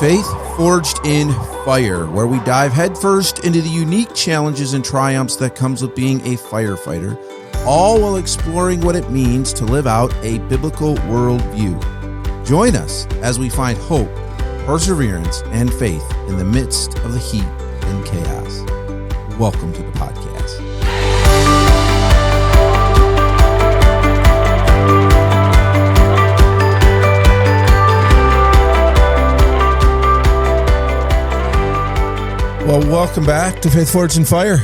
Faith Forged in Fire, where we dive headfirst into the unique challenges and triumphs that comes with being a firefighter, all while exploring what it means to live out a biblical worldview. Join us as we find hope, perseverance, and faith in the midst of the heat and chaos. Welcome to the podcast. Well, welcome back to Faith Forged in Fire.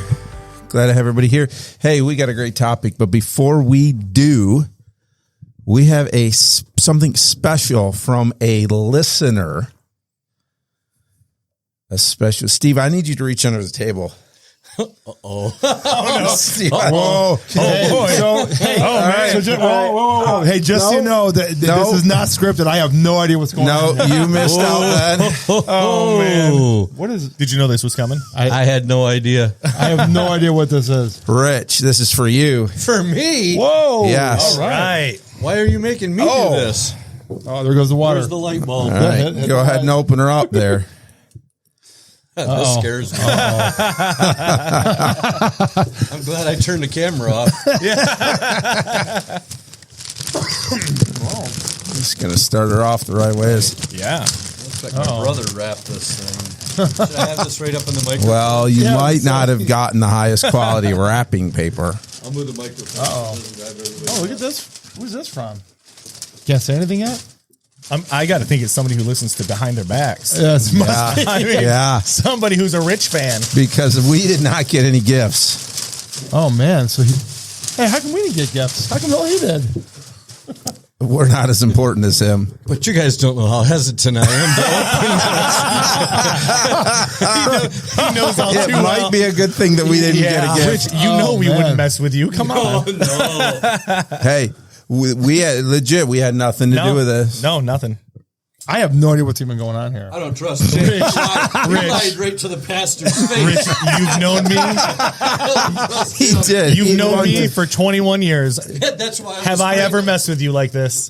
Glad to have everybody here. Hey, we got a great topic, but before we do, we have something special from a listener. A special. Steve, I need you to reach under the table. Uh-oh. Oh, no. Steve, Whoa. Whoa. Hey, just so you know, that this is not scripted. I have no idea what's going on. No, you missed out, man. Oh, man. What is it? Did you know this was coming? I had no idea. I have no idea what this is. Rich, this is for you. For me? Whoa. Yes. All right. Why are you making me do this? Oh, there goes the water. Where's the light bulb? All right. Go ahead and open her up there. This scares me. I'm glad I turned the camera off. Just going to start her off the right ways. Yeah. Looks like my brother wrapped this thing. Should I have this right up in the microphone? Well, you might not have gotten the highest quality wrapping paper. I'll move the microphone. Oh, look at this. Who's this from? Can't say anything yet? I got to think it's somebody who listens to Behind Their Backs. Yes, Yeah. Somebody who's a Rich fan. Because we did not get any gifts. Oh, man. So hey, how come we didn't get gifts? How come all he did? We're not as important as him. But you guys don't know how hesitant I am. He knows all It too might well. be a good thing that we didn't get a gift. Rich, we wouldn't mess with you. Come on. No. Hey, we had legit. We had nothing to do with this. No, nothing. I have no idea what's even going on here. I don't trust you. You lied right to the pastor's face. Rich, you've known me. He did. You've known me for 21 years. That's why. Have I ever messed with you like this?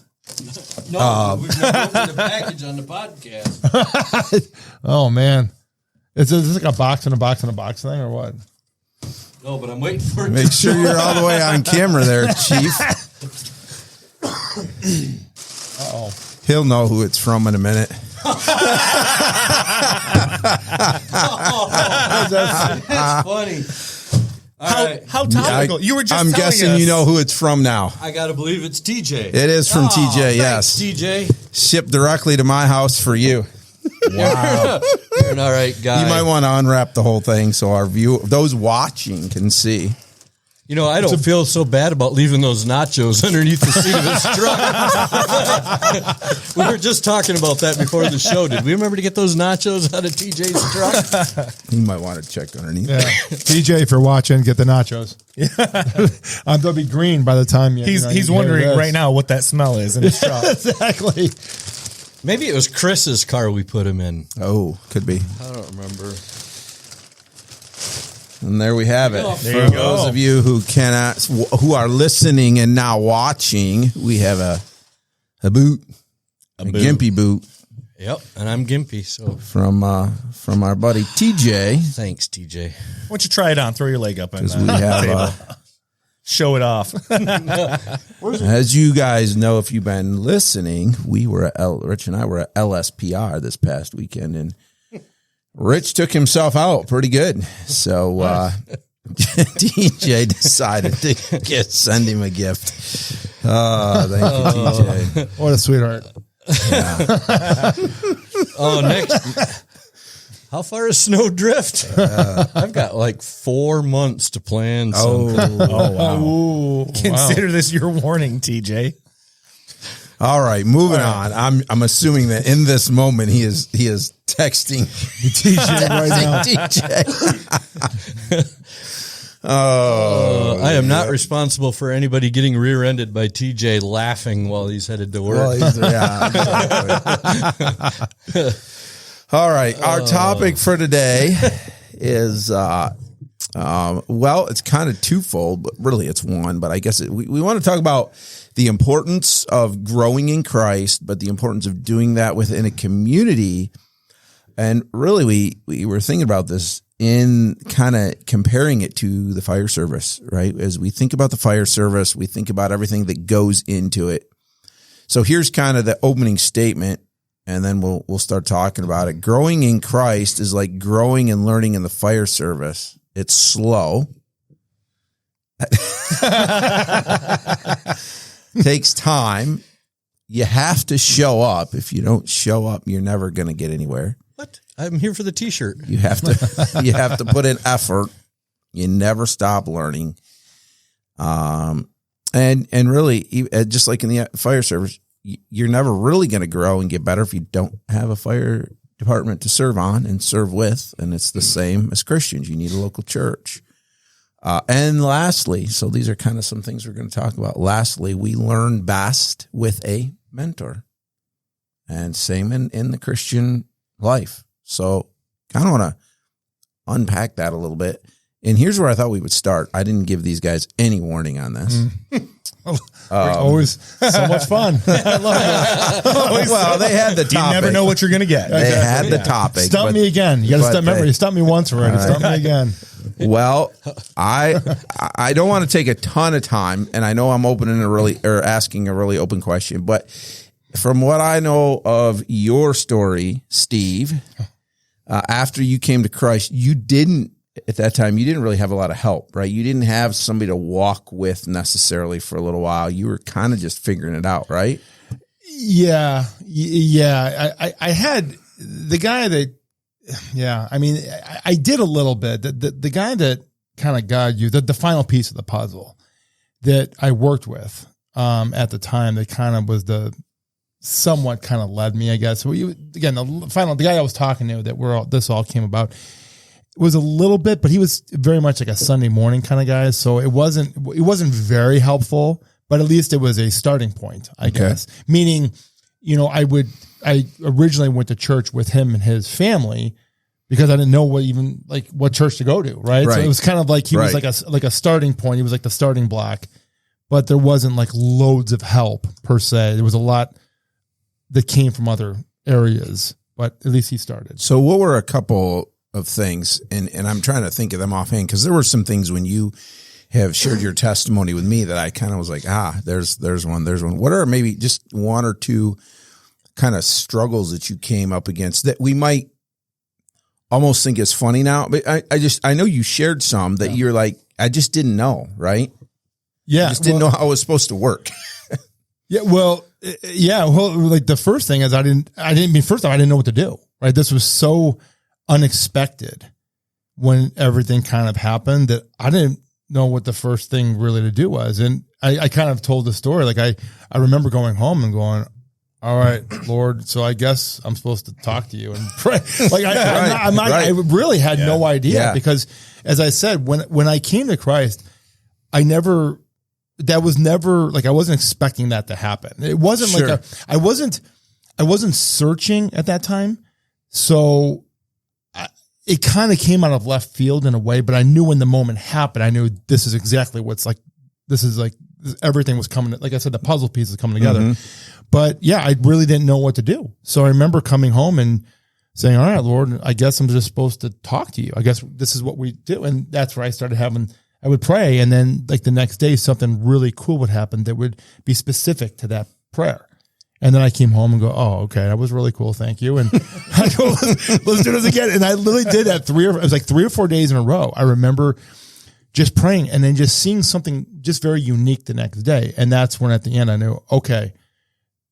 No, we've never opened a package on the podcast. Oh, man. Is this like a box and a box and a box thing or what? No, but I'm waiting for it. Make sure you're all the way on camera there, Chief. Uh-oh. He'll know who it's from in a minute. That's funny. All right. How topical. You were just I'm telling guessing us. you know who it's from now. I got to believe it's TJ. It is from TJ, yes. Thanks, TJ. Shipped directly to my house for you. Wow. You're an all right guy. You might want to unwrap the whole thing so those watching can see. You know, I don't feel so bad about leaving those nachos underneath the seat of his truck. We were just talking about that before the show. Did we remember to get those nachos out of TJ's truck? You might want to check underneath. Yeah. TJ, if you're watching, get the nachos. They'll be green by the time he's wondering right now what that smell is in his truck. Exactly. Maybe it was Chris's car we put him in. Oh, could be. I don't remember. And there we have it. There For you go. those of you who are listening and now watching, we have a boot, a gimpy boot Yep, and I'm gimpy, so. from our buddy TJ. Thanks, TJ. Why don't you try it on? Throw your leg up and Because we have, show it off. as you guys know, if you've been listening, Rich and I were at LSPR this past weekend, and Rich took himself out pretty good. So DJ decided to send him a gift. Oh, thank you, DJ. What a sweetheart. Yeah. Oh, next. How far is Snowdrift? I've got like 4 months to plan something. Oh, wow. Consider this your warning, TJ. All right, moving on. I'm assuming that in this moment he is texting TJ right now. DJ. I am not responsible for anybody getting rear-ended by TJ laughing while he's headed to work. Well, exactly. All right, our topic for today is it's kind of twofold, but really it's one. But I guess we want to talk about the importance of growing in Christ, but the importance of doing that within a community And really, we were thinking about this in kind of comparing it to the fire service, right? As we think about the fire service, we think about everything that goes into it. So here's kind of the opening statement, and then we'll start talking about it. Growing in Christ is like growing and learning in the fire service. It's slow. Takes time. You have to show up. If you don't show up, you're never going to get anywhere. What? I'm here for the t-shirt. You have to put in effort. You never stop learning. And really, just like in the fire service, you're never really going to grow and get better if you don't have a fire department to serve on and serve with. And it's the same as Christians. You need a local church. And lastly, so these are kind of some things we're going to talk about. Lastly, we learn best with a mentor, and same in the Christian life. So kind of want to unpack that a little bit. And here's where I thought we would start. I didn't give these guys any warning on this. Always so much fun. I love it. Well, they had the topic. You never know what you're going to get. They had the topic. Stump me again. You got to stump. Remember, you stumped me once already. Stump me again. Well, I don't want to take a ton of time, and I know I'm asking a really open question, but from what I know of your story, Steve, after you came to Christ, at that time, you didn't really have a lot of help, right? You didn't have somebody to walk with necessarily for a little while. You were kind of just figuring it out, right? Yeah. I had the guy that, I mean, I did a little bit. The guy that kind of got you, the final piece of the puzzle that I worked with at the time, that kind of was somewhat kind of led me, I guess. So the guy I was talking to this all came about, was a little bit, but he was very much like a Sunday morning kind of guy. So it wasn't very helpful, but at least it was a starting point, I guess. Meaning, I originally went to church with him and his family because I didn't know what church to go to. Right. So it was kind of like, he was like a starting point. He was like the starting block, but there wasn't like loads of help per se. There was a lot that came from other areas, but at least he started. So what were a couple of things, and I'm trying to think of them offhand, because there were some things when you have shared your testimony with me that I kind of was like, there's one. What are maybe just one or two kind of struggles that you came up against that we might almost think is funny now? But I know you shared some that you're like, I just didn't know, right? Yeah. I just didn't know how it was supposed to work. Well, like the first thing is I didn't know what to do, right? This was so unexpected when everything kind of happened that I didn't know what the first thing really to do was. And I kind of told the story. Like I remember going home and going, all right, Lord, so I guess I'm supposed to talk to you and pray. Like I really had no idea because, as I said, when I came to Christ, I wasn't expecting that to happen. It wasn't I wasn't searching at that time. So it kind of came out of left field in a way, but I knew when the moment happened, I knew this is exactly everything was coming. Like I said, the puzzle pieces coming together. Mm-hmm. But I really didn't know what to do. So I remember coming home and saying, all right, Lord, I guess I'm just supposed to talk to you. I guess this is what we do. And that's where I started I would pray. And then like the next day, something really cool would happen that would be specific to that prayer. And then I came home and go, oh, okay, that was really cool. Thank you. And I go, let's do this again. And I literally did that it was like 3 or 4 days in a row. I remember just praying and then just seeing something just very unique the next day. And that's when at the end I knew, okay,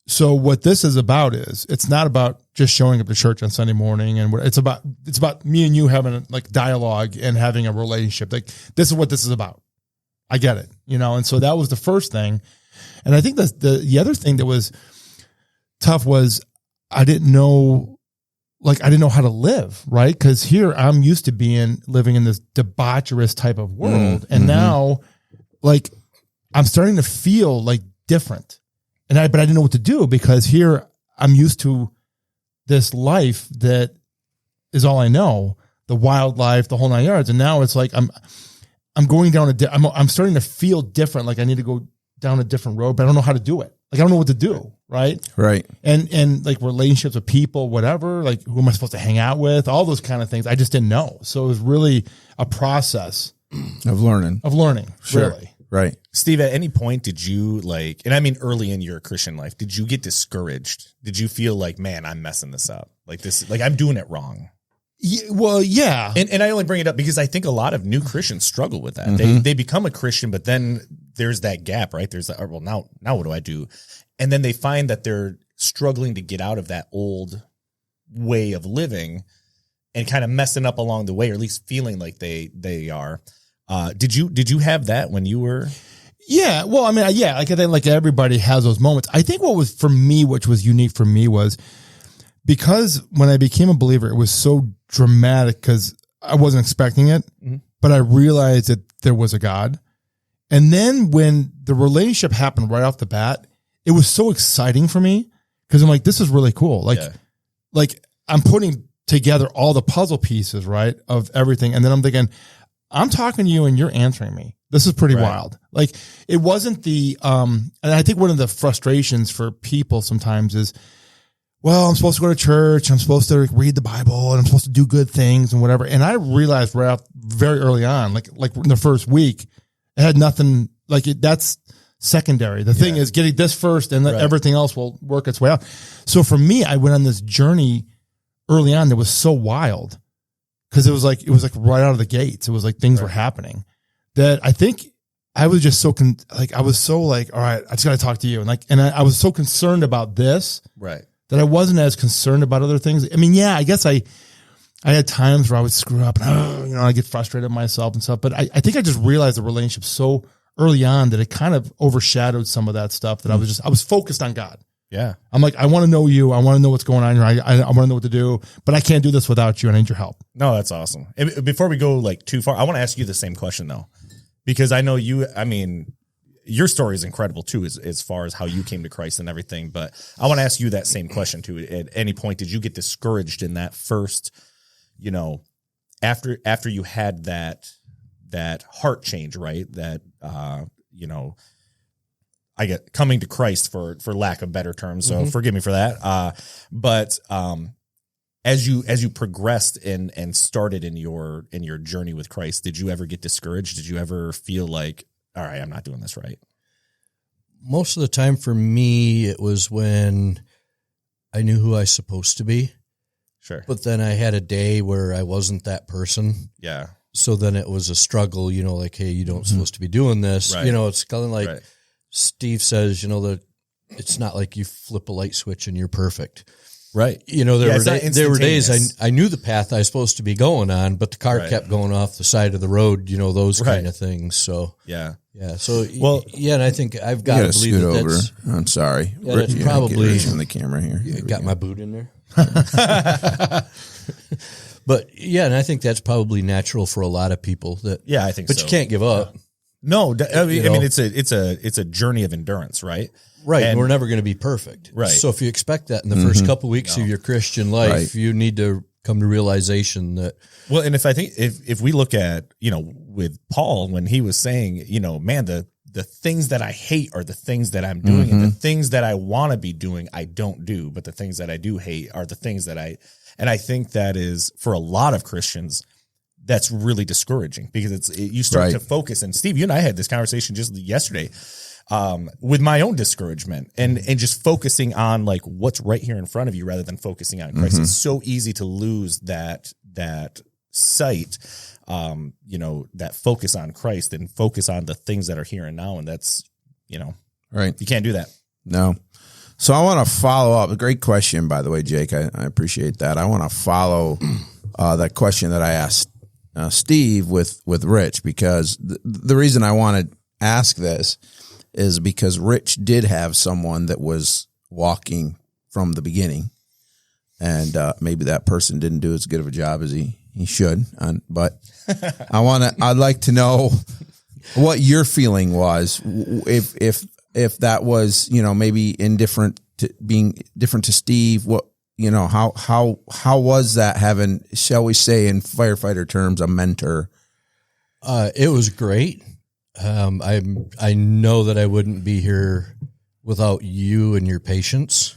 so what this is about it's not about just showing up to church on Sunday morning. And it's about me and you having like dialogue and having a relationship. Like this is what this is about. I get it, And so that was the first thing. And I think that the other thing that was tough was I didn't know how to live, right? Because here I'm used to living in this debaucherous type of world. And now like I'm starting to feel like different. But I didn't know what to do because here I'm used to this life that is all I know, the wildlife, the whole 9 yards. And now it's like, I'm going down I'm starting to feel different. Like I need to go down a different road, but I don't know how to do it. Like I don't know what to do. right? Right. And like relationships with people, whatever, like who am I supposed to hang out with? All those kind of things. I just didn't know. So it was really a process Of learning. really. Right. Steve, at any point did you like, and I mean early in your Christian life, did you get discouraged? Did you feel like, man, I'm messing this up? Like this, like I'm doing it wrong. Well, yeah. And I only bring it up because I think a lot of new Christians struggle with that. They become a Christian, but then there's that gap, right? There's that, well, now what do I do? And then they find that they're struggling to get out of that old way of living and kind of messing up along the way, or at least feeling like they are. Did you have that when you were? Yeah. Well, I mean, yeah, like I think like everybody has those moments. I think what was for me, which was unique for me, was because when I became a believer, it was so dramatic because I wasn't expecting it, but I realized that there was a God. And then when the relationship happened right off the bat, it was so exciting for me because I'm like, this is really cool. Like I'm putting together all the puzzle pieces, right, of everything. And then I'm thinking, I'm talking to you and you're answering me. This is pretty wild. Like it wasn't the, and I think one of the frustrations for people sometimes is, well, I'm supposed to go to church. I'm supposed to read the Bible and I'm supposed to do good things and whatever. And I realized very early on, like in the first week, it had nothing like it. That's secondary. The thing is getting this first and everything else will work its way out. So for me, I went on this journey early on that was so wild because it was like right out of the gates. It was like things were happening that I think I was just so I was so like, all right, I just got to talk to you. And I was so concerned about this. Right. That I wasn't as concerned about other things. I mean, yeah, I guess I had times where I would screw up and, I get frustrated with myself and stuff. But I think I just realized the relationship so early on that it kind of overshadowed some of that stuff that I was focused on God. Yeah. I'm like, I want to know you. I want to know what's going on here. I want to know what to do, but I can't do this without you. And I need your help. No, that's awesome. And before we go like too far, I want to ask you the same question though, because I know your story is incredible too, as far as how you came to Christ and everything. But I want to ask you that same question too. At any point, did you get discouraged in that first, after you had that heart change, right? That, I get coming to Christ for lack of better terms. So forgive me for that. But as you progressed and started in your journey with Christ, did you ever get discouraged? Did you ever feel like, all right, I'm not doing this right? Most of the time for me, it was when I knew who I was supposed to be. Sure. But then I had a day where I wasn't that person. Yeah. So then it was a struggle, like, hey, you don't supposed to be doing this. Right. It's kind of like Steve says, that it's not like you flip a light switch and you're perfect. Right. There were days I knew the path I was supposed to be going on, but the car kept going off the side of the road, those kind of things. So, yeah. So, and I think I've got to believe that that's, I'm sorry. Yeah, that's probably on the camera here. Got my boot in there. But and I think that's probably natural for a lot of people that, I think but so. you can't give up. No, I mean, it's a journey of endurance, right? Right. And we're never going to be perfect. Right. So if you expect that in the first couple of weeks of your Christian life, you need to come to realization that. Well, and if we look at, with Paul, when he was saying, man, the things that I hate are the things that I'm doing, and the things that I want to be doing, I don't do, but the things that I do hate are the things that and I think that is for a lot of Christians, that's really discouraging because you start to focus. And Steve, you and I had this conversation just yesterday, with my own discouragement and just focusing on like what's right here in front of you rather than focusing on Christ. It's so easy to lose that sight, that focus on Christ and focus on the things that are here and now. And that's, right. You can't do that. No. So I want to follow up. A great question, by the way, Jake. I appreciate that. I want to follow that question that I asked Steve with Rich, because the reason I want to ask this is because Rich did have someone that was walking from the beginning, and maybe that person didn't do as good of a job as he should. But I'd like to know what your feeling was, if that was, maybe being different to Steve. What, how was that having, shall we say in firefighter terms, a mentor? It was great. I know that I wouldn't be here without you and your patience.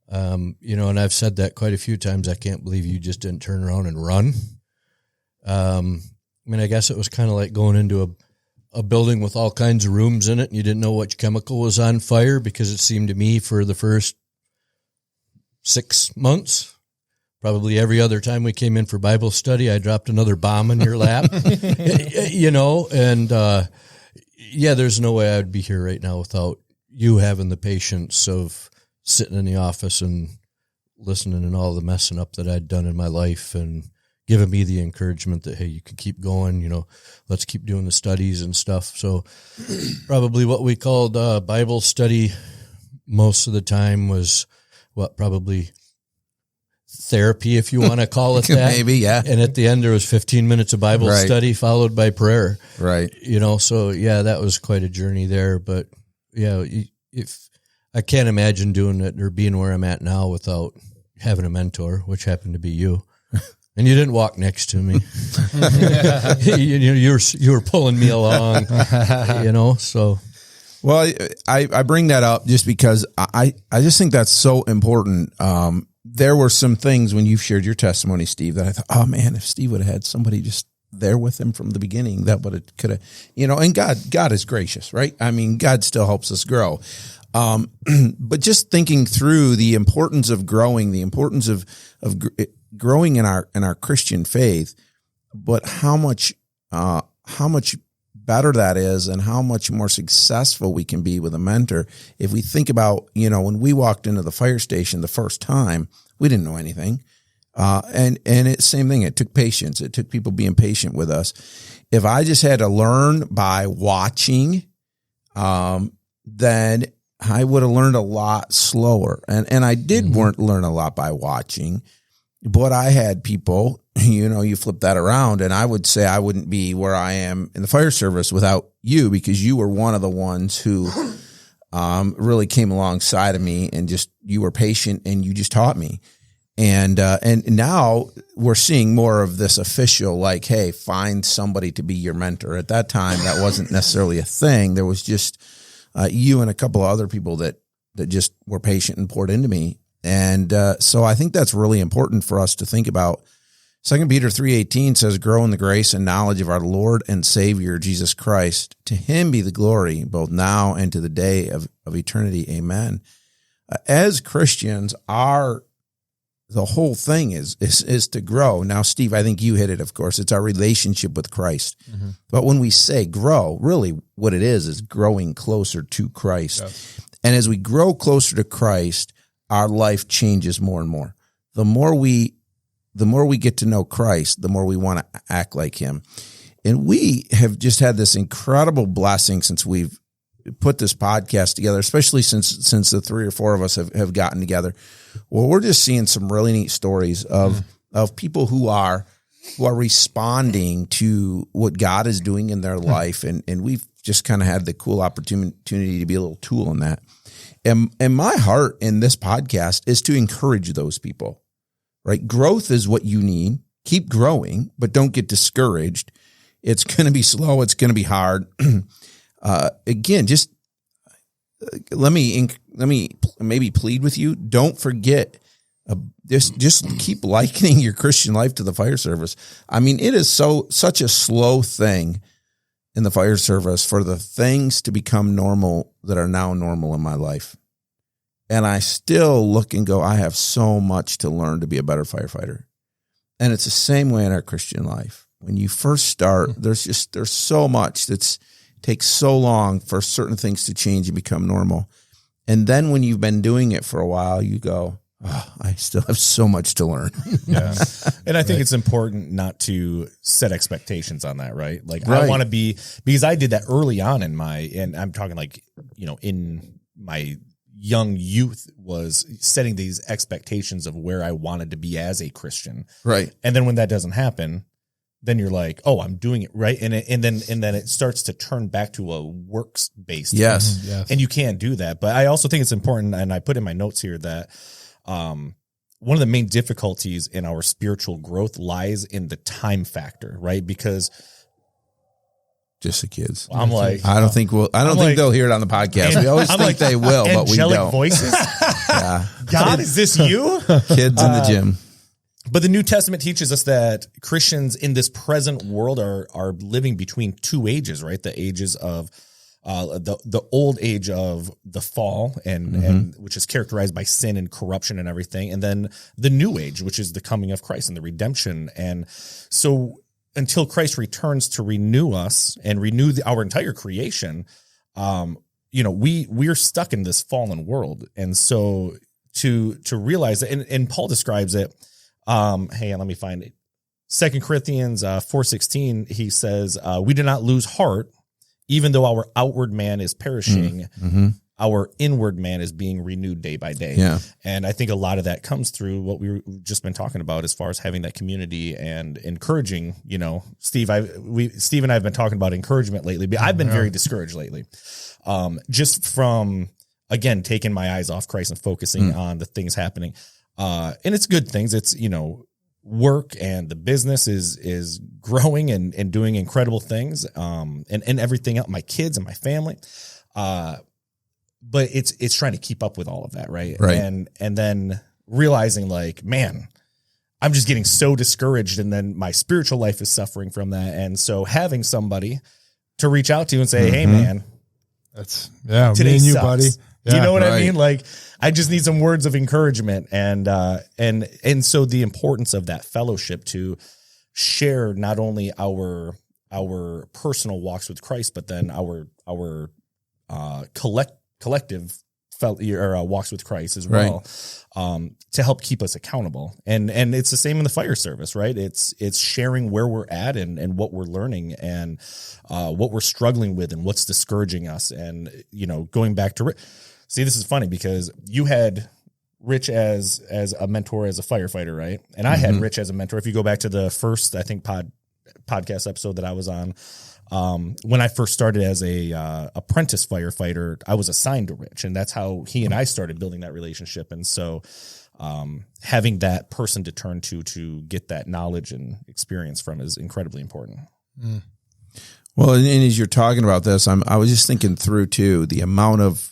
And I've said that quite a few times. I can't believe you just didn't turn around and run. I guess it was kind of like going into a building with all kinds of rooms in it, and you didn't know which chemical was on fire, because it seemed to me for the first 6 months, probably every other time we came in for Bible study, I dropped another bomb in your lap, there's no way I'd be here right now without you having the patience of sitting in the office and listening and all the messing up that I'd done in my life, and giving me the encouragement that, hey, you can keep going, let's keep doing the studies and stuff. So probably what we called Bible study most of the time was probably therapy, if you want to call it that. Maybe, yeah. And at the end, there was 15 minutes of Bible study followed by prayer. Right. That was quite a journey there. But if I can't imagine doing it or being where I'm at now without having a mentor, which happened to be you. And you didn't walk next to me. You were pulling me along, so. Well, I bring that up just because I just think that's so important. There were some things when you shared your testimony, Steve, that I thought, oh man, if Steve would have had somebody just there with him from the beginning, that could have, and God is gracious, right? I mean, God still helps us grow. But just thinking through the importance of growing, the importance of growing in our Christian faith, but how much better that is, and how much more successful we can be with a mentor. If we think about, when we walked into the fire station the first time, we didn't know anything. And it's same thing. It took patience. It took people being patient with us. If I just had to learn by watching, then I would have learned a lot slower. And I did learn a lot by watching, but I had people, you flip that around, and I would say I wouldn't be where I am in the fire service without you, because you were one of the ones who really came alongside of me, and you were patient, and you just taught me. And now we're seeing more of this official, like, hey, find somebody to be your mentor. At that time, that wasn't necessarily a thing. There was just you and a couple of other people that just were patient and poured into me. And so I think that's really important for us to think about. 2 Peter 3:18 says, grow in the grace and knowledge of our Lord and Savior, Jesus Christ. To him be the glory, both now and to the day of eternity. Amen. As Christians, the whole thing is to grow. Now, Steve, I think you hit it, of course. It's our relationship with Christ. Mm-hmm. But when we say grow, really what it is growing closer to Christ. Yes. And as we grow closer to Christ, our life changes more and more. The more we get to know Christ, the more we want to act like him. And we have just had this incredible blessing since we've put this podcast together, especially since the 3 or 4 of us have gotten together. Well, we're just seeing some really neat stories of people who are responding to what God is doing in their life. And we've just kind of had the cool opportunity to be a little tool in that. And my heart in this podcast is to encourage those people, right? Growth is what you need. Keep growing, but don't get discouraged. It's going to be slow. It's going to be hard. Again, just let me maybe plead with you. Don't forget, just keep likening your Christian life to the fire service. I mean, it is such a slow thing in the fire service for the things to become normal that are now normal in my life. And I still look and go, I have so much to learn to be a better firefighter. And it's the same way in our Christian life. When you first start, there's so much takes so long for certain things to change and become normal. And then when you've been doing it for a while, you go, oh, I still have so much to learn. Yeah. And I think it's important not to set expectations on that, right? Like I want to be, because I did that early on and I'm talking like, in my young youth, was setting these expectations of where I wanted to be as a Christian. Right. And then when that doesn't happen, then you're like, oh, I'm doing it right. And then it starts to turn back to a works based. Yes. Mm-hmm. Yes. And you can't do that. But I also think it's important. And I put in my notes here that, one of the main difficulties in our spiritual growth lies in the time factor, right? Because Just the kids. I'm like, I don't think they'll hear it on the podcast. We always think they will, but we angelic don't. voices. Yeah. God, is this you? Kids in the gym. But the New Testament teaches us that Christians in this present world are living between two ages, right? The ages of the old age of the fall and which is characterized by sin and corruption and everything. And then the new age, which is the coming of Christ and the redemption. And so until Christ returns to renew us and renew our entire creation, we're stuck in this fallen world. And so to realize that, and Paul describes it, hey, let me find it. 2 Corinthians 4:16, he says, we do not lose heart, even though our outward man is perishing, our inward man is being renewed day by day. Yeah. And I think a lot of that comes through what we've just been talking about as far as having that community and encouraging, Steve and I have been talking about encouragement lately, but I've been very discouraged lately. Just from, again, taking my eyes off Christ and focusing on the things happening. And it's good things. It's, work and the business is growing and doing incredible things. And everything else, my kids and my family. But it's trying to keep up with all of that. Right. Right. And then realizing like, man, I'm just getting so discouraged. And then my spiritual life is suffering from that. And so having somebody to reach out to and say, hey man, today me and you, sucks. buddy. Do you know what right. I mean? Like, I just need some words of encouragement. And so the importance of that fellowship to share not only our personal walks with Christ, but then our collective walks with Christ as well, to help keep us accountable. And it's the same in the fire service, right? It's sharing where we're at and what we're learning and what we're struggling with and what's discouraging us. And, going back to see, this is funny because you had Rich as a mentor, as a firefighter, right? And I had Rich as a mentor. If you go back to the first, I think, podcast episode that I was on, when I first started as a apprentice firefighter, I was assigned to Rich, and that's how he and I started building that relationship. And so having that person to turn to get that knowledge and experience from is incredibly important. Well, and as you're talking about this, I was just thinking through too, the amount of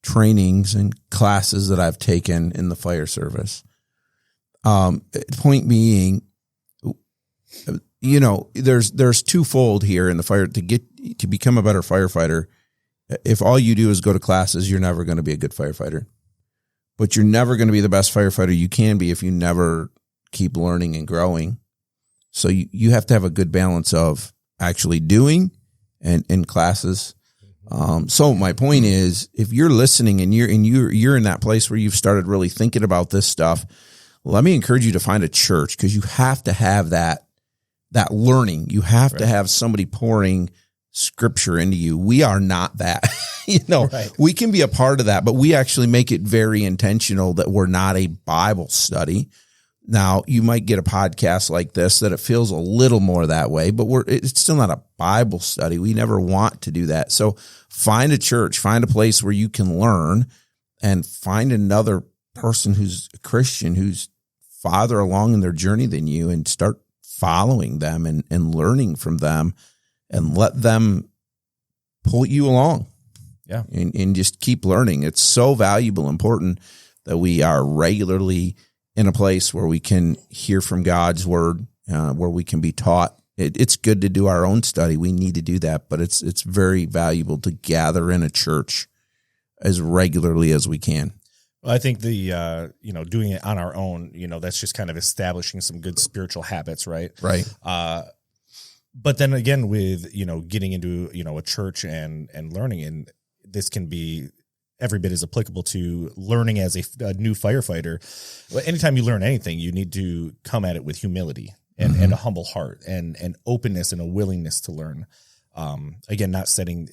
trainings and classes that I've taken in the fire service. Point being, there's twofold here in the fire to become a better firefighter. If all you do is go to classes, you're never going to be a good firefighter, but you're never going to be the best firefighter you can be if you never keep learning and growing. So you have to have a good balance of actually doing and in classes. So my point is, if you're listening and you're in that place where you've started really thinking about this stuff, let me encourage you to find a church, because you have to have that learning. You have to have somebody pouring scripture into you. We are not that, we can be a part of that, but we actually make it very intentional that we're not a Bible study. Now, you might get a podcast like this that it feels a little more that way, but it's still not a Bible study. We never want to do that. So find a church, find a place where you can learn, and find another person who's a Christian, who's farther along in their journey than you, and start following them and learning from them, and let them pull you along. Yeah. And just keep learning. It's so valuable, important that we are regularly in a place where we can hear from God's word, where we can be taught. It's good to do our own study. We need to do that, but it's very valuable to gather in a church as regularly as we can. Well, I think the, doing it on our own, that's just kind of establishing some good spiritual habits, right? Right. But then again, with, getting into, a church and learning, and this can be every bit as applicable to learning as a new firefighter. Anytime you learn anything, you need to come at it with humility and a humble heart and openness and a willingness to learn. Again, not setting,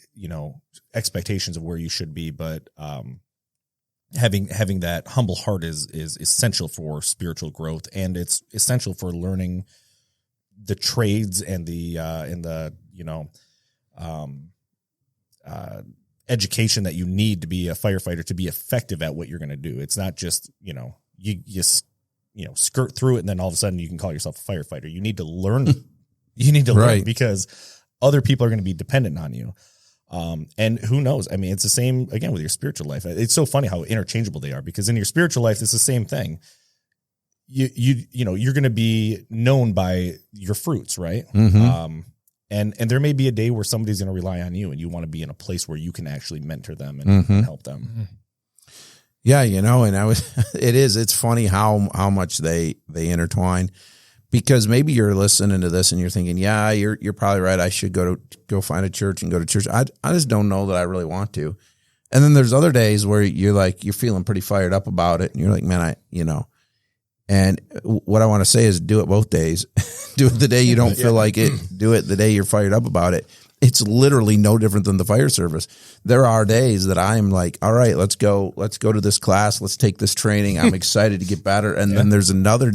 expectations of where you should be, but having that humble heart is essential for spiritual growth, and it's essential for learning the trades and the education that you need to be a firefighter to be effective at what you're going to do. It's not just, you skirt through it and then all of a sudden you can call yourself a firefighter. You need to learn. You need to learn, because other people are going to be dependent on you. And who knows? I mean, it's the same again with your spiritual life. It's so funny how interchangeable they are, because in your spiritual life, it's the same thing. You know, you're going to be known by your fruits, right? Mm-hmm. And there may be a day where somebody's going to rely on you, and you want to be in a place where you can actually mentor them and help them. Yeah, you know, and it's funny how much they intertwine, because maybe you're listening to this and you're thinking, yeah, you're probably right. I should go find a church and go to church. I just don't know that I really want to. And then there's other days where you're feeling pretty fired up about it, and you're like, man, and what I want to say is do it both days. Do it the day you don't feel like it. Do it the day you're fired up about it. It's literally no different than the fire service. There are days that I'm like, all right, let's go to this class. Let's take this training. I'm excited to get better. And then there's other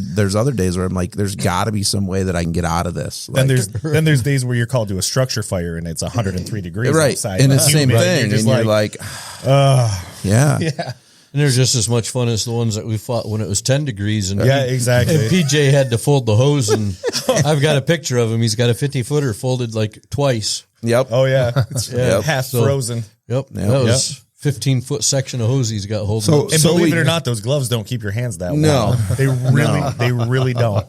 days where I'm like, there's got to be some way that I can get out of this. Then there's days where you're called to a structure fire and it's 103 degrees outside. And it's the same thing. You're like, yeah. And they're just as much fun as the ones that we fought when it was 10 degrees. And exactly. And PJ had to fold the hose, and I've got a picture of him. He's got a 50-footer folded like twice. Yep. Oh yeah. It's half frozen. Yep. That was 15-foot section of hose he's got holding. And believe it or not, those gloves don't keep your hands that warm. No. They really don't.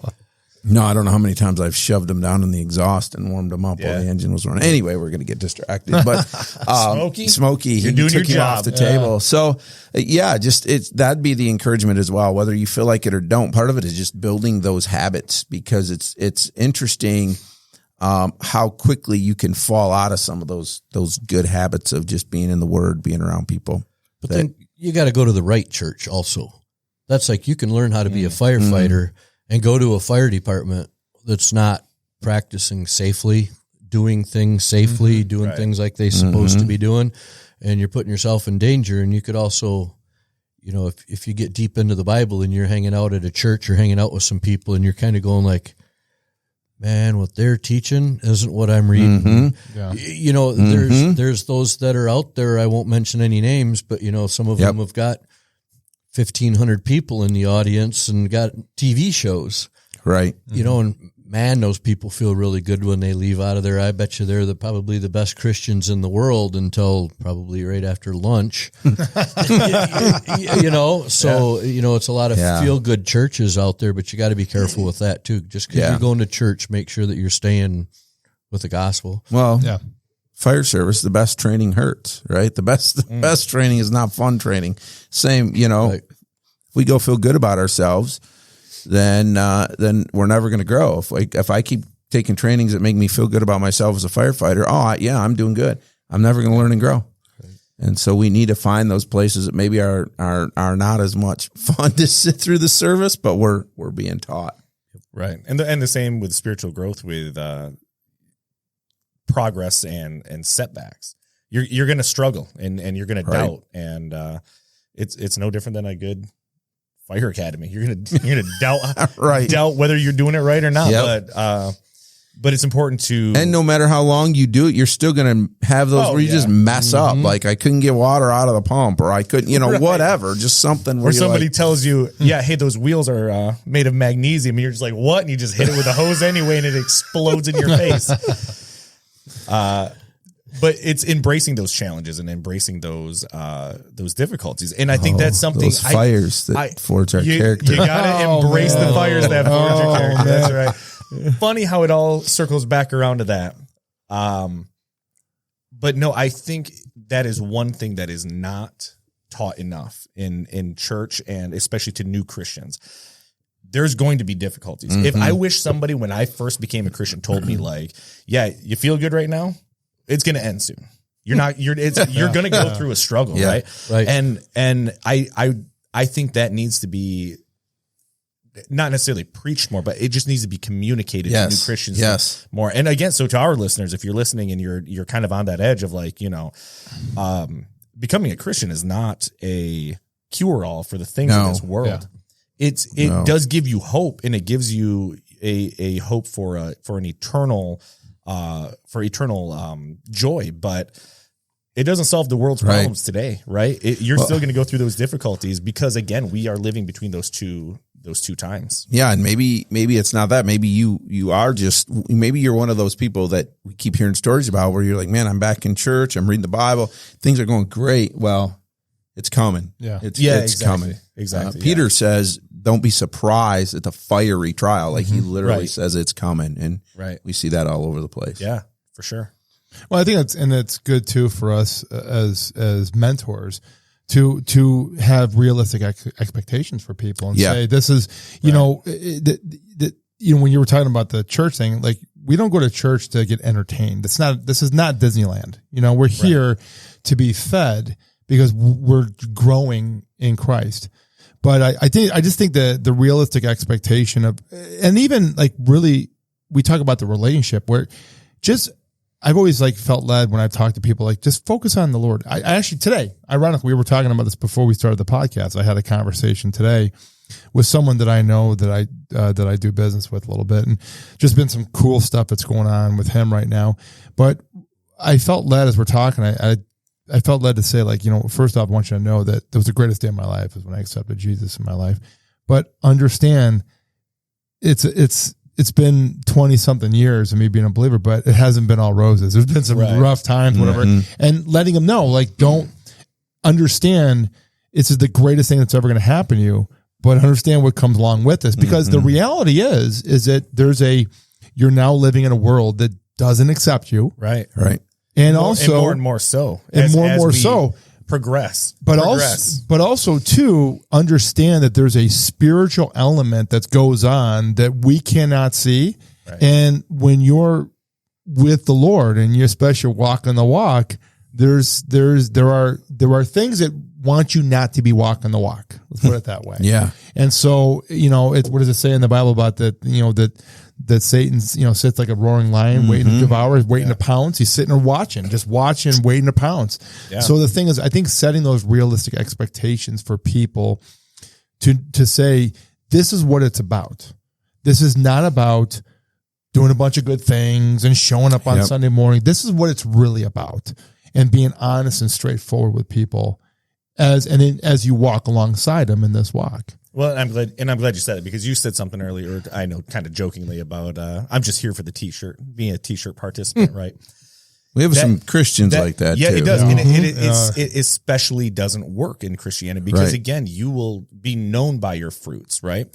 No, I don't know how many times I've shoved them down in the exhaust and warmed them up while the engine was running. Anyway, we're going to get distracted. But Smokey, he doing took your him off job. the table. So, that'd be the encouragement as well, whether you feel like it or don't. Part of it is just building those habits, because it's interesting how quickly you can fall out of some of those good habits of just being in the Word, being around people. But then you got to go to the right church also. That's like you can learn how to be a firefighter and go to a fire department that's not practicing safely, doing things safely, doing things like they're supposed to be doing, and you're putting yourself in danger. And you could also, if you get deep into the Bible and you're hanging out at a church or hanging out with some people and you're kind of going like, man, what they're teaching isn't what I'm reading. There's those that are out there. I won't mention any names, but some of them have got 1,500 people in the audience and got TV shows. Right. And man, those people feel really good when they leave out of there. I bet you they're probably the best Christians in the world until probably right after lunch. So it's a lot of feel-good churches out there, but you got to be careful with that too. Just because you're going to church, make sure that you're staying with the gospel. Well, fire service, the best training hurts, right? The best training is not fun training. Same, if we go feel good about ourselves, then we're never going to grow. If I keep taking trainings that make me feel good about myself as a firefighter, I'm doing good. I'm never going to learn and grow. Right. And so we need to find those places that maybe are not as much fun to sit through the service, but we're being taught. Right. And the same with spiritual growth, with progress and setbacks. You're going to struggle and you're going to doubt, and it's no different than a good fire academy. You're gonna doubt doubt whether you're doing it right or not. But it's important to, and no matter how long you do it, you're still gonna have those where you just mess up. Like I couldn't get water out of the pump, or I couldn't, whatever, just something. Or somebody tells you, hey, those wheels are made of magnesium, and you're just like, what? And you just hit it with a hose anyway, and it explodes in your face. But it's embracing those challenges and embracing those difficulties, and I think that's something. Those fires that forge our character. You gotta embrace the fires that forge your character. That's right. Funny how it all circles back around to that. But no, I think that is one thing that is not taught enough in church, and especially to new Christians. There's going to be difficulties. If I wish somebody, when I first became a Christian, told me like, yeah, you feel good right now, it's going to end soon. You're going to go through a struggle, right? Right. And I think that needs to be not necessarily preached more, but it just needs to be communicated to new Christians more. And again, so to our listeners, if you're listening and you're kind of on that edge of like, becoming a Christian is not a cure-all for the things of this world. It does give you hope, and it gives you a hope for an eternal joy, but it doesn't solve the world's problems today, right? You're still going to go through those difficulties because, again, we are living between those two those two times. Yeah. And maybe it's not that. Maybe maybe you're one of those people that we keep hearing stories about where you're like, man, I'm back in church. I'm reading the Bible. Things are going great. Well, it's coming. Yeah. It's exactly. coming. Exactly. Peter says, don't be surprised at the fiery trial. Like he literally Right. says it's coming. And we see that all over the place. Yeah, for sure. Well, I think it's good too for us as mentors to have realistic expectations for people and say, this is, you know, when you were talking about the church thing, like we don't go to church to get entertained. This is not Disneyland. You know, we're here to be fed because we're growing in Christ. But I just think the realistic expectation of, and even like really, we talk about the relationship where I've always like felt led when I've talked to people, like just focus on the Lord. I actually today, ironically, we were talking about this before we started the podcast. I had a conversation today with someone that I know that I do business with a little bit, and just been some cool stuff that's going on with him right now. But I felt led as we're talking. I felt led to say, like, you know, first off, I want you to know that was the greatest day of my life is when I accepted Jesus in my life. But understand, it's been 20 something years of me being a believer, but it hasn't been all roses. There's been some rough times, whatever. And letting them know, like, don't understand it's the greatest thing that's ever going to happen to you, but understand what comes along with this, because the reality is that you're now living in a world that doesn't accept you. Right. And more, also, and more so, and more so, progress. But also to understand that there's a spiritual element that goes on that we cannot see. Right. And when you're with the Lord and you especially walking the walk, there are things that want you not to be walking the walk. Let's put it that way. Yeah. And so, you know, what does it say in the Bible about that? You know, that Satan's, you know, sits like a roaring lion, waiting to devour, waiting to pounce. He's sitting there watching, waiting to pounce. Yeah. So the thing is, I think setting those realistic expectations for people to say, this is what it's about. This is not about doing a bunch of good things and showing up on Sunday morning. This is what it's really about, and being honest and straightforward with people as you walk alongside them in this walk. Well, I'm glad you said it, because you said something earlier, I know, kind of jokingly about, I'm just here for the t-shirt, being a t-shirt participant, right? We have some Christians like that too. It does. And it especially doesn't work in Christianity because, again, you will be known by your fruits, right?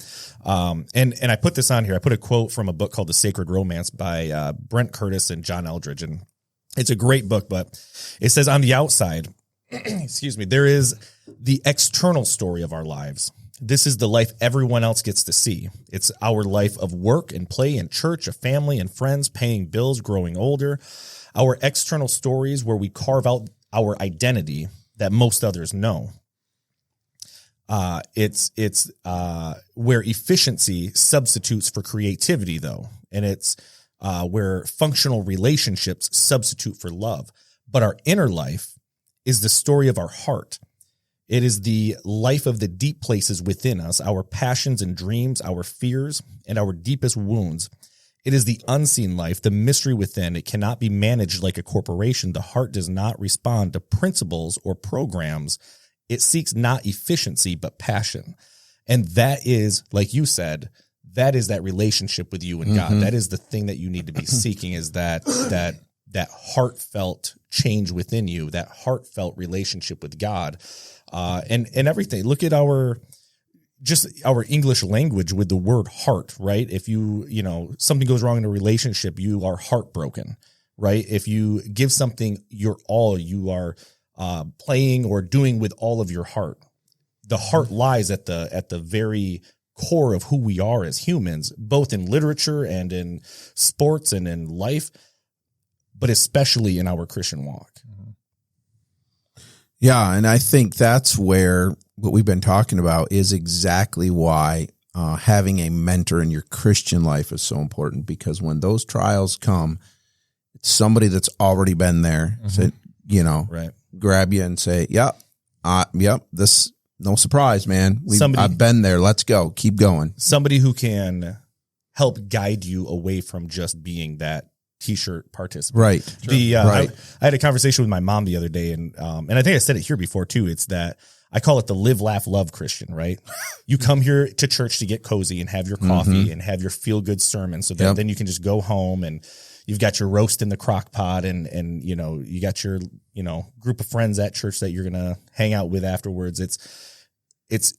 And I put this on here. I put a quote from a book called The Sacred Romance by Brent Curtis and John Eldredge. And it's a great book, but it says, on the outside, excuse me, there is the external story of our lives. This is the life everyone else gets to see. It's our life of work and play and church, a family and friends, paying bills, growing older. Our external stories where we carve out our identity that most others know. It's where efficiency substitutes for creativity, though. And it's where functional relationships substitute for love. But our inner life is the story of our heart. It is the life of the deep places within us, our passions and dreams, our fears, and our deepest wounds. It is the unseen life, the mystery within. It cannot be managed like a corporation. The heart does not respond to principles or programs. It seeks not efficiency, but passion. And that is, like you said, that is that relationship with you and God. That is the thing that you need to be seeking, is that heartfelt change within you, that heartfelt relationship with God. And everything. Look at our English language with the word heart, right? If something goes wrong in a relationship, you are heartbroken, right? If you give something your all, you are playing or doing with all of your heart. The heart lies at the very core of who we are as humans, both in literature and in sports and in life, but especially in our Christian walk. Yeah, and I think that's where what we've been talking about is exactly why having a mentor in your Christian life is so important, because when those trials come, it's somebody that's already been there, grab you and say, yep, this, no surprise, man. I've been there. Let's go. Keep going. Somebody who can help guide you away from just being that t-shirt participant. Right. I had a conversation with my mom the other day, and I think I said it here before too. It's that I call it the live, laugh, love Christian, right? You come here to church to get cozy and have your coffee and have your feel good sermon. So that then you can just go home and you've got your roast in the crock pot and, you know, you got your, you know, group of friends at church that you're going to hang out with afterwards. It's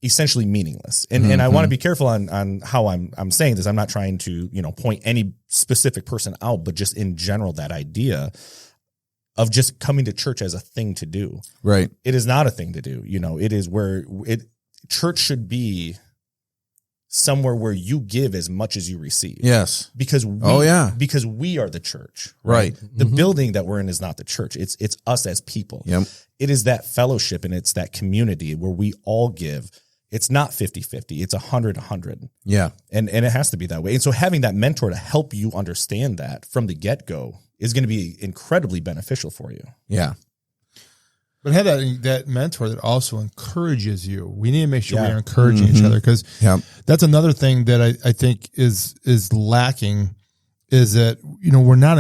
essentially meaningless. And I want to be careful on how I'm saying this. I'm not trying to, you know, point any specific person out, but just in general, that idea of just coming to church as a thing to do. Right. It is not a thing to do. You know, it is where church should be somewhere where you give as much as you receive. Yes. Because because we are the church. Right. The building that we're in is not the church. It's us as people. Yep. It is that fellowship and it's that community where we all give. It's not 50-50. It's 100-100. Yeah. And it has to be that way. And so having that mentor to help you understand that from the get-go is going to be incredibly beneficial for you. Yeah. But have that mentor that also encourages you. We need to make sure we're encouraging each other, because that's another thing that I think is lacking, is that, you know, we're not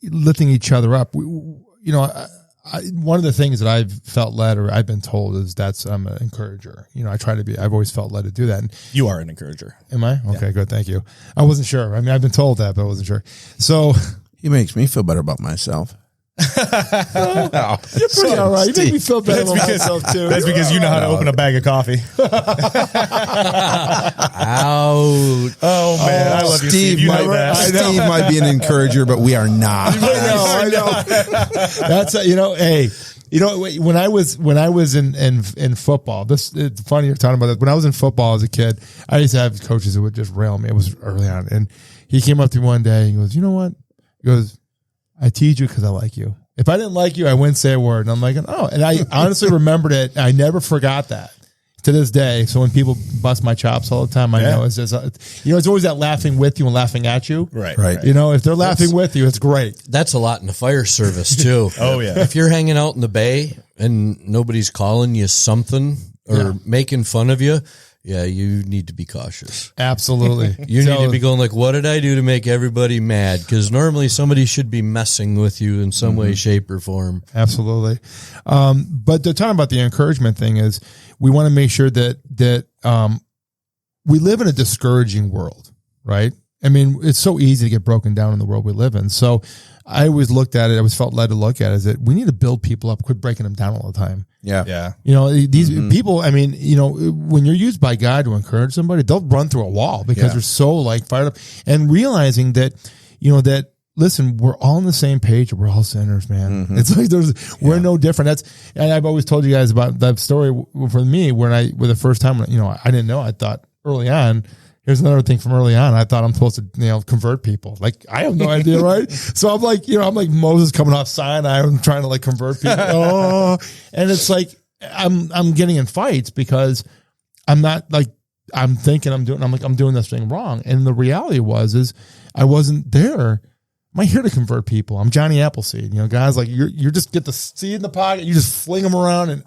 lifting each other up. One of the things that I've felt led, or I've been told, is I'm an encourager. You know, I've always felt led to do that. And you are an encourager. Am I? Okay, good. Thank you. I wasn't sure. I mean, I've been told that, but I wasn't sure. So he makes me feel better about myself. You're pretty all right. You make me feel better about myself too. That's because you know how to open a bag of coffee. Ouch. Oh man, I love you, Steve. You know that. Steve might be an encourager, but we are not. I know. That's hey. You know, when I was in football, it's funny you're talking about this. When I was in football as a kid, I used to have coaches who would just rail me. It was early on, and he came up to me one day and he goes, "You know what?" He goes, "I teach you because I like you. If I didn't like you, I wouldn't say a word." And I'm like, "Oh," and I honestly remembered it. I never forgot that to this day. So when people bust my chops all the time, I know it's just, it's always that laughing with you and laughing at you. Right. You know, if they're laughing with you, it's great. That's a lot in the fire service too. Oh yeah. If you're hanging out in the bay and nobody's calling you something or making fun of you, you need to be cautious. Absolutely. You need to be going like, what did I do to make everybody mad? Because normally somebody should be messing with you in some way, shape, or form. Absolutely. But the talking about the encouragement thing is, we want to make sure that we live in a discouraging world, right? I mean, it's so easy to get broken down in the world we live in. So I always looked at it. I always felt led to look at it, is that we need to build people up, quit breaking them down all the time. Yeah. You know, these people, I mean, you know, when you're used by God to encourage somebody, they'll run through a wall because they're so like fired up, and realizing that, you know, that, listen, we're all on the same page. We're all sinners, man. It's like we're no different. And I've always told you guys about that story for me with the first time, you know, I didn't know. I thought early on, here's another thing from early on. I thought I'm supposed to, you know, convert people. Like, I have no idea, right? So I'm like, you know, I'm like Moses coming off Sinai. I'm trying to like convert people. And it's like, I'm getting in fights because I'm not like, I'm thinking I'm doing this thing wrong. And the reality is I wasn't there. I'm here to convert people. I'm Johnny Appleseed. You know, guys, like you just get the seed in the pocket, you just fling them around, and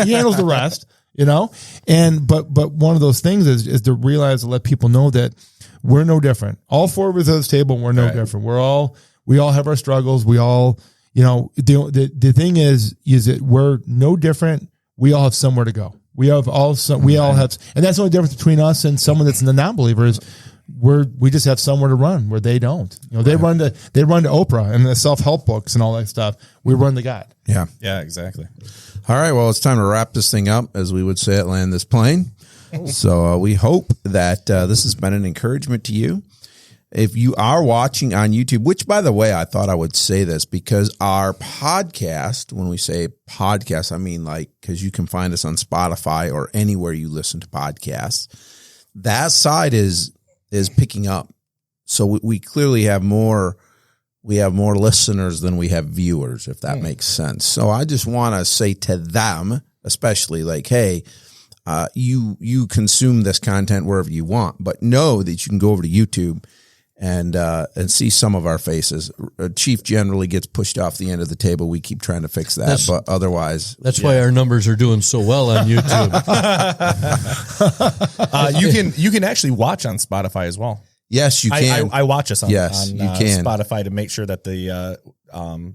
he handles the rest. You know, but one of those things is to realize, to let people know that we're no different. All four of us at this table, we're no different. We all have our struggles. We all, you know, the thing is that we're no different. We all have somewhere to go. We all have, and that's the only difference between us and someone that's in the non-believer is we just have somewhere to run where they don't. You know, they run to Oprah and the self-help books and all that stuff. We run to God. Yeah. Yeah, exactly. All right. Well, it's time to wrap this thing up, as we would say at Land This Plane. So we hope that this has been an encouragement to you. If you are watching on YouTube, which, by the way, I thought I would say this, because our podcast, when we say podcast, I mean like, because you can find us on Spotify or anywhere you listen to podcasts. That side is picking up. So we clearly have more listeners than we have viewers, if that makes sense. So I just want to say to them, especially, like, hey, you consume this content wherever you want, but know that you can go over to YouTube and see some of our faces. Chief generally gets pushed off the end of the table. We keep trying to fix that, but otherwise, that's why our numbers are doing so well on YouTube. You can actually watch on Spotify as well. Yes, you can. I watch us on you can. Spotify to make sure that the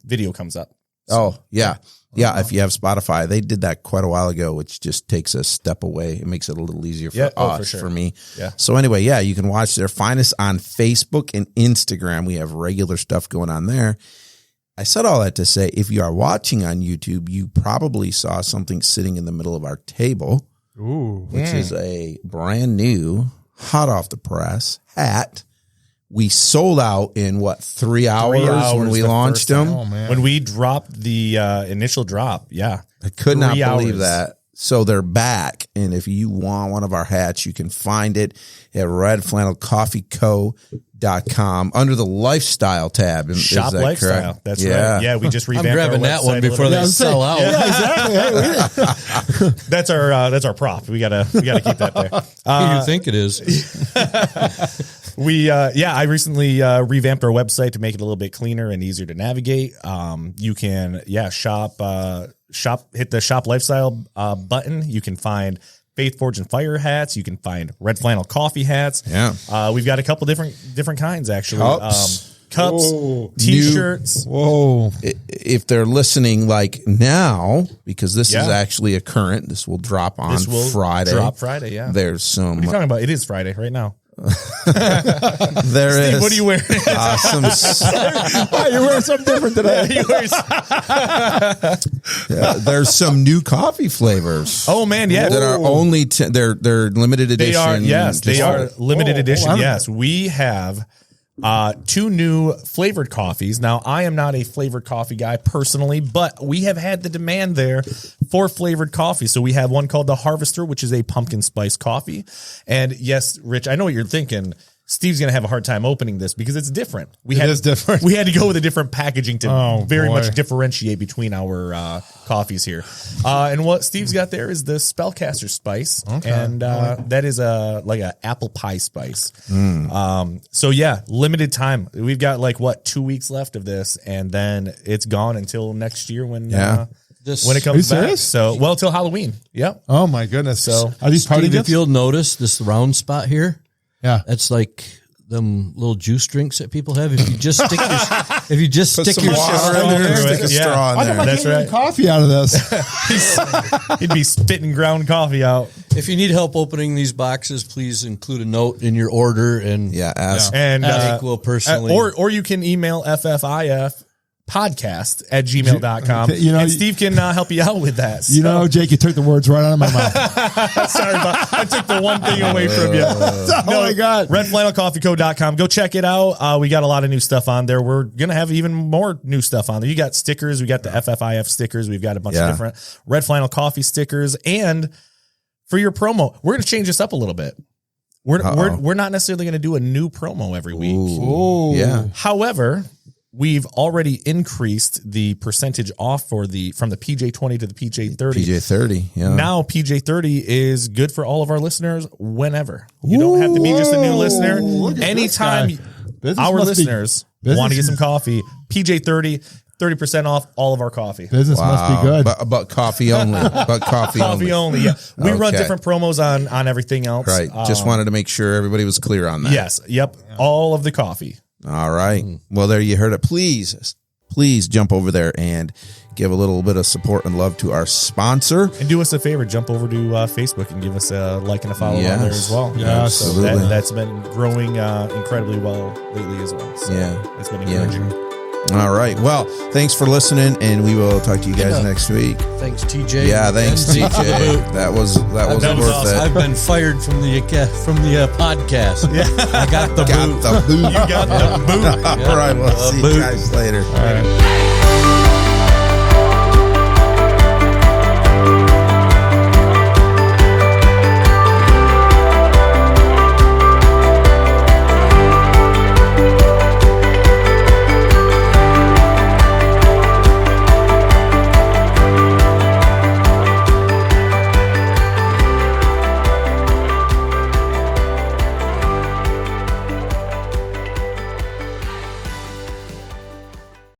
video comes up. So, oh, yeah. Yeah, if you have Spotify, they did that quite a while ago, which just takes a step away. It makes it a little easier for us, for sure. for me. Yeah. So anyway, yeah, you can watch there. Find us on Facebook and Instagram. We have regular stuff going on there. I said all that to say, if you are watching on YouTube, you probably saw something sitting in the middle of our table, which is a brand new, hot off the press hat. We sold out in 3 hours when we launched them. Oh, man. When we dropped the initial drop, yeah. I could not 3 believe hours. that. So they're back. And if you want one of our hats, you can find it at redflannelcoffeeco.com under the lifestyle tab. Is Shop that Lifestyle. correct? That's right. Yeah, we just I'm revamped grabbing our that website one a before little they bit. sell out. Yeah, exactly. Hey, That's our prop. We gotta keep that there. Who do you think it is? I recently revamped our website to make it a little bit cleaner and easier to navigate. You can hit the shop lifestyle button. You can find Faith Forge and Fire hats. You can find Red Flannel Coffee hats. Yeah. We've got a couple different kinds actually. Cups. T-shirts. whoa. If they're listening like now, because this is actually a current, this will drop on Friday. Drop Friday, yeah. There's some. What are you talking about? It is Friday right now. There Steve, is. what are you wearing? You're wearing something different today. There's some new coffee flavors. Oh man, yeah. That are only they're limited edition. They are, yes, they are limited edition. wow. Yes, we have 2 new flavored coffees. Now, I am not a flavored coffee guy personally, but we have had the demand there for flavored coffee. So we have one called the Harvester, which is a pumpkin spice coffee. And yes, Rich, I know what you're thinking. Steve's going to have a hard time opening this because it's different. It is different. We had to go with a different packaging to very boy. much differentiate between our coffees here. And what Steve's got there is the Spellcaster spice. Okay. And that is like a apple pie spice. So yeah, limited time. We've got 2 weeks left of this, and then it's gone until next year when it comes back. serious? So till Halloween. Yep. Oh my goodness. So, are these party Steve, if gifts? you'll notice this round spot here, Yeah. that's like them little juice drinks that people have. If you just stick your, Put some water in there, stick a straw in I there. thought That's I right. coffee out of this. He'd be spitting ground coffee out. If you need help opening these boxes, please include a note in your order, and Yeah, ask. And I think we'll personally or you can email ffifpodcast@gmail.com. And Steve can help you out with that. You know, Jake, you took the words right out of my mouth. Sorry, but I took the one thing away from you. Oh my God. Redflannelcoffeeco.com. Go check it out. We got a lot of new stuff on there. We're going to have even more new stuff on there. You got stickers. We got the FFIF stickers. We've got a bunch of different Red Flannel Coffee stickers. And for your promo, we're going to change this up a little bit. We're not necessarily going to do a new promo every week. Ooh. Yeah. However, we've already increased the percentage off from the PJ20 to the PJ30. PJ30. Yeah. Now PJ30 is good for all of our listeners whenever. You don't have to be just a new listener. Look at Anytime this guy. Business our must be- listeners want to get some coffee, PJ30, 30% off all of our coffee. Business must be good. But coffee only. Coffee only. Yeah. We run Okay. different promos on everything else. Right. Just wanted to make sure everybody was clear on that. Yes. Yep. All of the coffee. All right. Well, there you heard it. Please jump over there and give a little bit of support and love to our sponsor. And do us a favor, jump over to Facebook and give us a like and a follow on there as well. Yes. So Absolutely. that's been growing incredibly well lately as well. So it's been encouraging. All right. Well, thanks for listening, and we will talk to you guys next week. thanks, TJ. Yeah, thanks, And TJ. That was That was worth awesome. it. I've been fired from the podcast. Yeah, I got the boot. Got the boot. You got the boot. All right. We'll see you boot. guys later. All right.